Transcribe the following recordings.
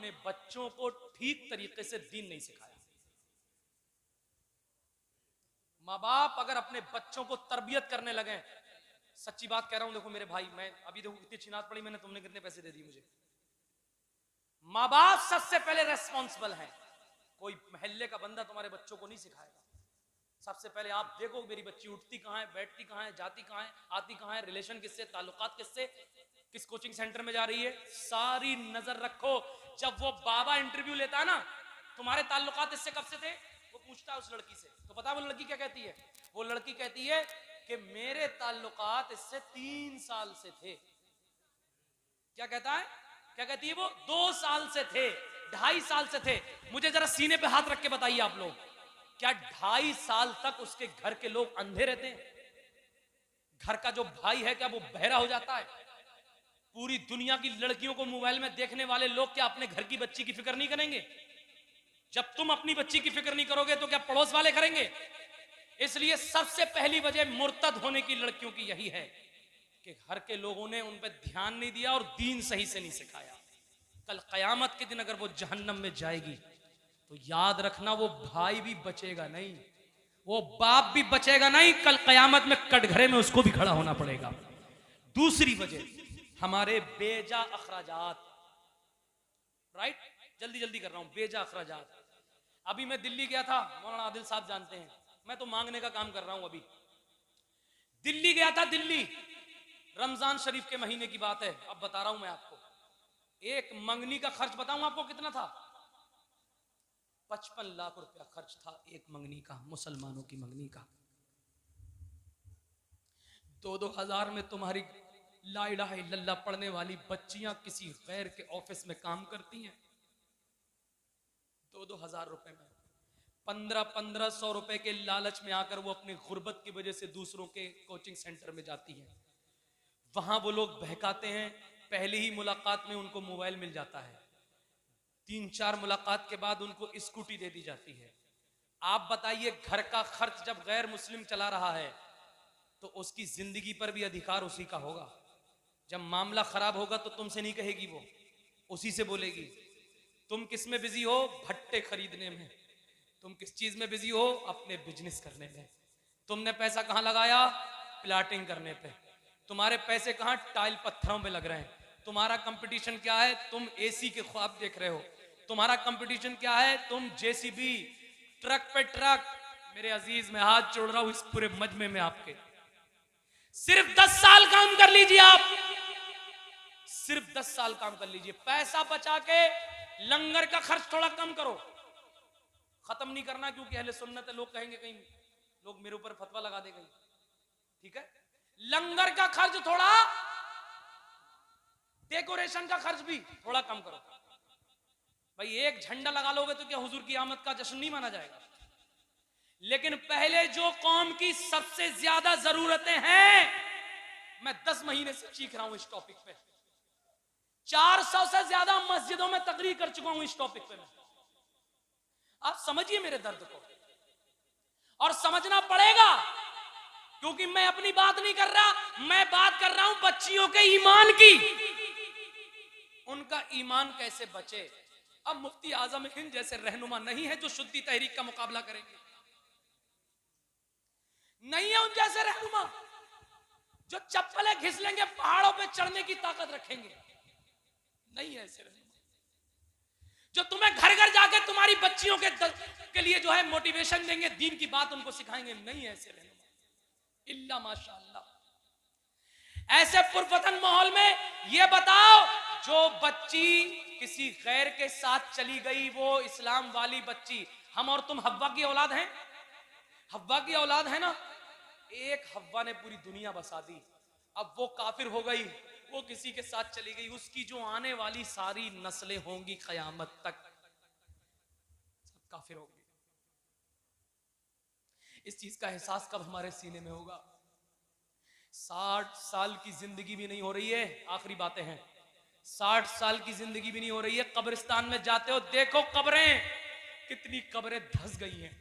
अपने बच्चों को ठीक तरीके से दीन नहीं सिखाया। माँ बाप अगर अपने बच्चों को तरबियत करने लगे, सच्ची बात कह रहा हूं, देखो मेरे भाई, मैं अभी देखो कितनी चिनात पड़ी मैंने, तुमने कितने पैसे दे दिए मुझे। माँ बाप सबसे पहले रेस्पॉन्सिबल है। कोई मोहल्ले का बंदा तुम्हारे बच्चों को नहीं सिखाएगा। सबसे पहले आप देखो मेरी बच्ची उठती कहाँ है, बैठती कहाँ है, जाती कहाँ है, आती कहाँ है, रिलेशन किससे, ताल्लुकात किससे, किस कोचिंग सेंटर में जा रही है, सारी नजर रखो। जब वो बाबा इंटरव्यू लेता है ना, तुम्हारे ताल्लुकात इससे कब से थे, वो पूछता है उस लड़की से, तो पता है वो लड़की क्या कहती है? वो लड़की कहती है कि मेरे ताल्लुकात इससे 3 साल से थे। क्या कहता है? क्या कहती है वो? 2 साल से थे, 2.5 साल से थे। मुझे जरा सीने पे हाथ रख के बताइए आप लोग, क्या 2.5 साल तक उसके घर के लोग अंधे रहते हैं? घर का जो भाई है क्या वो बहरा हो जाता है? पूरी दुनिया की लड़कियों को मोबाइल में देखने वाले लोग क्या अपने घर की बच्ची की फिक्र नहीं करेंगे? जब तुम अपनी बच्ची की फिक्र नहीं करोगे तो क्या पड़ोस वाले करेंगे? इसलिए सबसे पहली वजह मुर्तद होने की लड़कियों की यही है कि घर के लोगों ने उन पर ध्यान नहीं दिया और दीन सही से नहीं सिखाया। कल कयामत के दिन अगर वो जहन्नम में जाएगी तो याद रखना वो भाई भी बचेगा नहीं, वो बाप भी बचेगा नहीं। कल कयामत में कटघरे में उसको भी खड़ा होना पड़ेगा। दूसरी वजह हमारे बेजा अखराजात। राइट, जल्दी जल्दी कर रहा हूं। बेजा अखराजात। अभी मैं दिल्ली गया था, मौलाना आदिल साहब जानते हैं, मैं तो मांगने का काम कर रहा हूं। अभी दिल्ली गया था, दिल्ली, रमजान शरीफ के महीने की बात है। अब बता रहा हूं मैं आपको, एक मंगनी का खर्च बताऊं आपको कितना था? 55 लाख रुपया खर्च था एक मंगनी का, मुसलमानों की मंगनी का। 2-2 हजार में तुम्हारी ला इलाहा इल्लल्लाह पढ़ने वाली बच्चियां किसी गैर के ऑफिस में काम करती हैं। 2-2 हजार रुपए में 1500 रुपए के लालच में आकर वो अपनी गुर्बत की वजह से दूसरों के कोचिंग सेंटर में जाती हैं। वहां वो लोग बहकाते हैं। पहली ही मुलाकात में उनको मोबाइल मिल जाता है, 3-4 मुलाकात के बाद उनको स्कूटी दे दी जाती है। आप बताइए, घर का खर्च जब गैर मुस्लिम चला रहा है तो उसकी जिंदगी पर भी अधिकार उसी का होगा। जब मामला खराब होगा तो तुमसे नहीं कहेगी, वो उसी से बोलेगी। तुम किस में बिजी हो? भट्टे खरीदने में। तुम किस चीज में बिजी हो? अपने बिजनेस करने में। तुमने पैसा कहां लगाया? प्लाटिंग करने पे। तुम्हारे पैसे कहां? टाइल पत्थरों पे लग रहे हैं। तुम्हारा कंपटीशन क्या है? तुम एसी के ख्वाब देख रहे हो। तुम्हारा कंपटीशन क्या है? तुम जेसीबी, ट्रक पे ट्रक। मेरे अजीज, मैं हाथ जोड़ रहा हूं इस पूरे मजमे में आपके, सिर्फ 10 साल काम कर लीजिए आप, सिर्फ 10 साल काम कर लीजिए। पैसा बचा के लंगर का खर्च थोड़ा कम करो। खत्म नहीं करना क्योंकि अहले सुन्नत है, लोग कहेंगे कहीं लोग मेरे ऊपर फतवा लगा दे कहीं, ठीक है? लंगर का खर्च थोड़ा, डेकोरेशन का खर्च भी थोड़ा कम करो। भाई एक झंडा लगा लोगे तो क्या हुजूर की आमद का जश्न नहीं माना जाएगा? लेकिन पहले जो कौम की सबसे ज्यादा जरूरतें हैं, मैं 10 महीने से सीख रहा हूं इस टॉपिक पे, 400 से ज्यादा मस्जिदों में तकरीर कर चुका हूं इस टॉपिक पे। मैं, आप समझिए मेरे दर्द को, और समझना पड़ेगा, क्योंकि मैं अपनी बात नहीं कर रहा, मैं बात कर रहा हूं बच्चियों के ईमान की। उनका ईमान कैसे बचे? अब मुफ्ती आजम हिंद जैसे रहनुमा नहीं है जो शुद्धि तहरीक का मुकाबला करेंगे, नहीं है उन जैसे रहनुमा जो चप्पलें घिसलेंगे, पहाड़ों पे चढ़ने की ताकत रखेंगे, नहीं है ऐसे रहनुमा जो तुम्हें घर घर जाके तुम्हारी बच्चियों के लिए जो है मोटिवेशन देंगे, दीन की बात उनको सिखाएंगे, नहीं है ऐसे रहनुमा इल्ला माशाअल्लाह। ऐसे पुरफतन माहौल में ये बताओ, जो बच्ची किसी गैर के साथ चली गई, वो इस्लाम वाली बच्ची, हम और तुम हव्वा की औलाद हैं, हव्वा की औलाद है ना। एक हव्वा ने पूरी दुनिया बसा दी, अब वो काफिर हो गई, वो किसी के साथ चली गई, उसकी जो आने वाली सारी नस्लें होंगी कयामत तक सब काफिर होंगी। इस चीज का एहसास कब हमारे सीने में होगा? 60 साल की जिंदगी भी नहीं हो रही है, आखिरी बातें हैं, 60 साल की जिंदगी भी नहीं हो रही है, कब्रिस्तान में जाते हो, देखो कब्रें, कितनी कब्रें धंस गई हैं,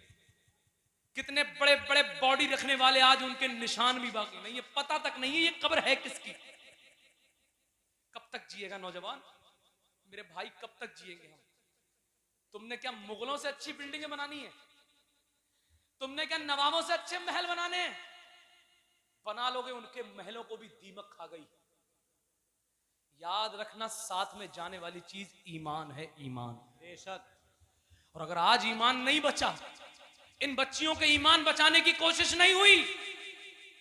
कितने बड़े बड़े बॉडी रखने वाले आज उनके निशान भी बाकी नहीं है, पता तक नहीं है ये कब्र है किसकी। कब तक जिएगा नौजवान? मेरे भाई कब तक जिएंगे हम? तुमने क्या मुगलों से अच्छी बिल्डिंगें बनानी है? तुमने क्या नवाबों से अच्छे महल बनाने हैं? बना लोगे, उनके महलों को भी दीमक खा गई। याद रखना, साथ में जाने वाली चीज ईमान है, ईमान। बेशक। और अगर आज ईमान नहीं बचा, इन बच्चियों के ईमान बचाने की कोशिश नहीं हुई,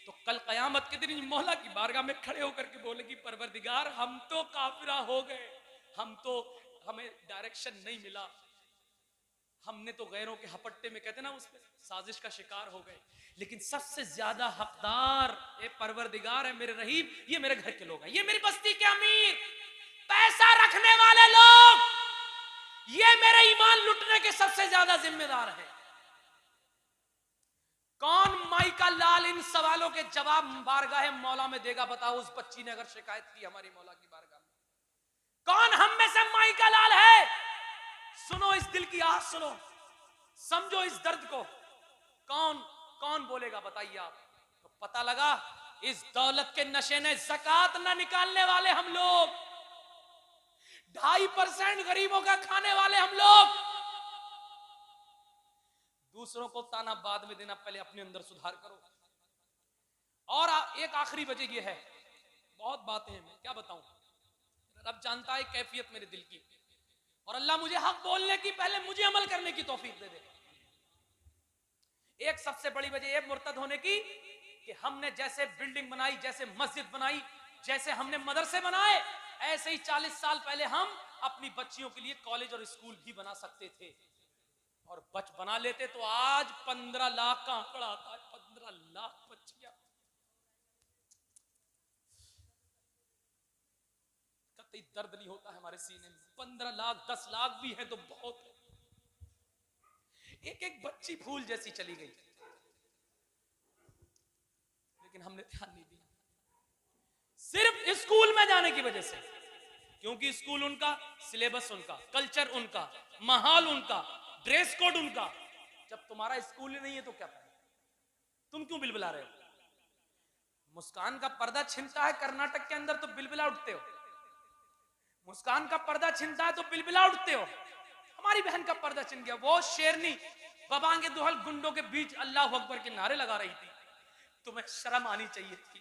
तो कल कयामत के दिन मौला की बारगाह में खड़े होकर के बोलेगी, परवरदिगार हम तो काफिरा हो गए, हमें डायरेक्शन नहीं मिला, हमने तो गैरों के हपट्टे में, कहते ना उसमें, साजिश का शिकार हो गए। लेकिन सबसे ज्यादा हकदार ए परवरदिगार है मेरे रहीम, ये मेरे घर के लोग हैं, ये मेरी बस्ती के अमीर, पैसा रखने वाले लोग, ये मेरे ईमान लुटने के सबसे ज्यादा जिम्मेदार हैं। कौन माई का लाल इन सवालों के जवाब बारगाह मौला में देगा? बताओ, उस बच्ची ने अगर शिकायत की हमारी मौला की बारगाह में, कौन हम में से माई का लाल है? सुनो इस दिल की आवाज, सुनो, समझो इस दर्द को। कौन बोलेगा? बताइए आप। तो पता लगा, इस दौलत के नशे ने ज़कात न निकालने वाले हम लोग, 2.5% गरीबों का खाने वाले हम लोग। दूसरों को ताना बाद में देना, पहले अपने अंदर सुधार करो। और एक आखिरी वजह यह है, बहुत बातें हैं, मैं क्या बताऊं, रब जानता है कैफियत मेरे दिल की, और अल्लाह मुझे हक बोलने की, पहले मुझे अमल करने की तौफीक दे दे। एक सबसे बड़ी वजह है मुर्तद होने की, कि हमने जैसे बिल्डिंग बनाई, जैसे मस्जिद बनाई, जैसे हमने मदरसे बनाए, ऐसे ही 40 साल पहले हम अपनी बच्चियों के लिए कॉलेज और स्कूल भी बना सकते थे। और बना लेते तो आज 15 लाख का आंकड़ा आता है, 15 लाख बच्चियां। कतई दर्द नहीं होता है हमारे सीने में। 15 लाख, 10 लाख भी है तो बहुत है। एक एक बच्ची फूल जैसी चली गई, लेकिन हमने ध्यान नहीं दिया, सिर्फ स्कूल में जाने की वजह से। क्योंकि स्कूल उनका, सिलेबस उनका, कल्चर उनका, माहौल उनका, ड्रेस कोड उनका। जब तुम्हारा स्कूल ही नहीं है तो क्या करें? तुम क्यों बिलबिला रहे हो? मुस्कान का पर्दा छिनता है कर्नाटक के अंदर तो बिलबिला उठते हो, मुस्कान का पर्दा छिनता है तो बिलबिला उठते हो। हमारी बहन का पर्दा छिन गया, वो शेरनी बबांगे दुहल गुंडों के बीच अल्लाह अकबर के नारे लगा रही थी। तुम्हें शर्म आनी चाहिए थी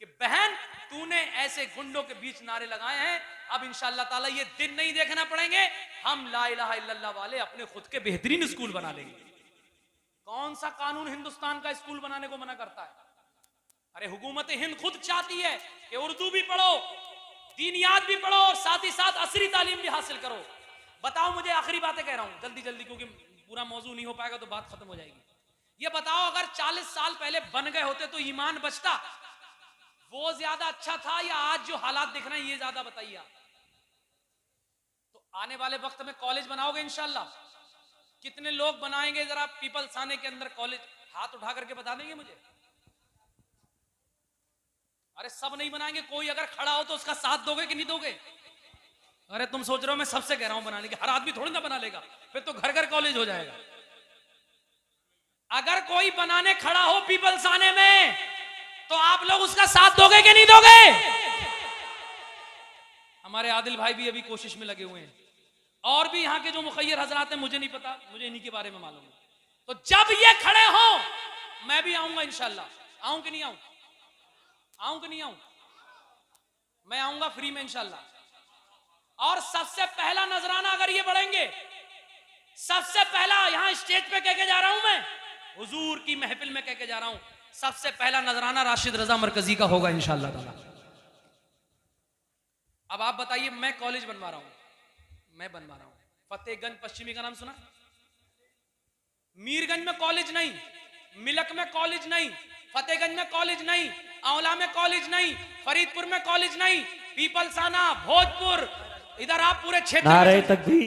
कि बहन, तूने ऐसे गुंडों के बीच नारे लगाए हैं। अब इंशाअल्लाह ताला ये दिन नहीं देखना पड़ेंगे, हम ला इलाहा इल्लल्लाह वाले अपने खुद के बेहतरीन स्कूल बना लेंगे। कौन सा कानून हिंदुस्तान का स्कूल बनाने को मना करता है? अरे हुकूमत हिंद खुद चाहती है कि उर्दू भी पढ़ो, दीनियात भी पढ़ो, और साथ ही साथ असरी तालीम भी हासिल करो। बताओ मुझे, आखिरी बातें कह रहा हूं जल्दी जल्दी, क्योंकि पूरा मौजू नहीं हो पाएगा तो बात खत्म हो जाएगी। ये बताओ, अगर 40 साल पहले बन गए होते तो ईमान बचता, वो ज्यादा अच्छा था या आज जो हालात दिख रहे हैं ये ज्यादा? बताइए आप। तो आने वाले वक्त में कॉलेज बनाओगे इंशाल्लाह? कितने लोग बनाएंगे जरा पीपल्स आने के अंदर कॉलेज? हाथ उठा करके बता देंगे मुझे। अरे सब नहीं बनाएंगे, कोई अगर खड़ा हो तो उसका साथ दोगे कि नहीं दोगे? अरे तुम सोच रहे हो मैं सबसे कह रहा हूं बनाने के, हर आदमी थोड़ी ना बना लेगा, फिर तो घर घर कॉलेज हो जाएगा। अगर कोई बनाने खड़ा हो पीपल्स आने में, तो आप लोग उसका साथ दोगे कि नहीं दोगे? हमारे आदिल भाई भी अभी कोशिश में लगे हुए हैं, और भी यहाँ के जो मुखय्यर हजरात हैं, मुझे नहीं पता, मुझे इन्हीं के बारे में मालूम है। तो जब ये खड़े हो, मैं भी आऊंगा इंशाल्लाह। आऊं कि नहीं आऊं? आऊं कि नहीं आऊं? मैं आऊंगा फ्री में इंशाल्लाह। और सबसे पहला नजराना अगर ये बढ़ेंगे, सबसे पहला यहां स्टेज पे कह के जा रहा हूं, मैं हुजूर की महफिल में कह के जा रहा हूं, सबसे पहला नजराना राशिद रजा मरकजी का होगा इंशाअल्लाह ताला। अब आप बताइए, मैं कॉलेज बनवा रहा हूं, मैं बनवा रहा हूं फतेहगंज पश्चिमी का नाम सुना? मीरगंज में कॉलेज नहीं, मिलक में कॉलेज नहीं, फतेहगंज में कॉलेज नहीं, आंवला में कॉलेज नहीं, फरीदपुर में कॉलेज नहीं, पीपलसाना, भोजपुर, इधर आप पूरे क्षेत्र में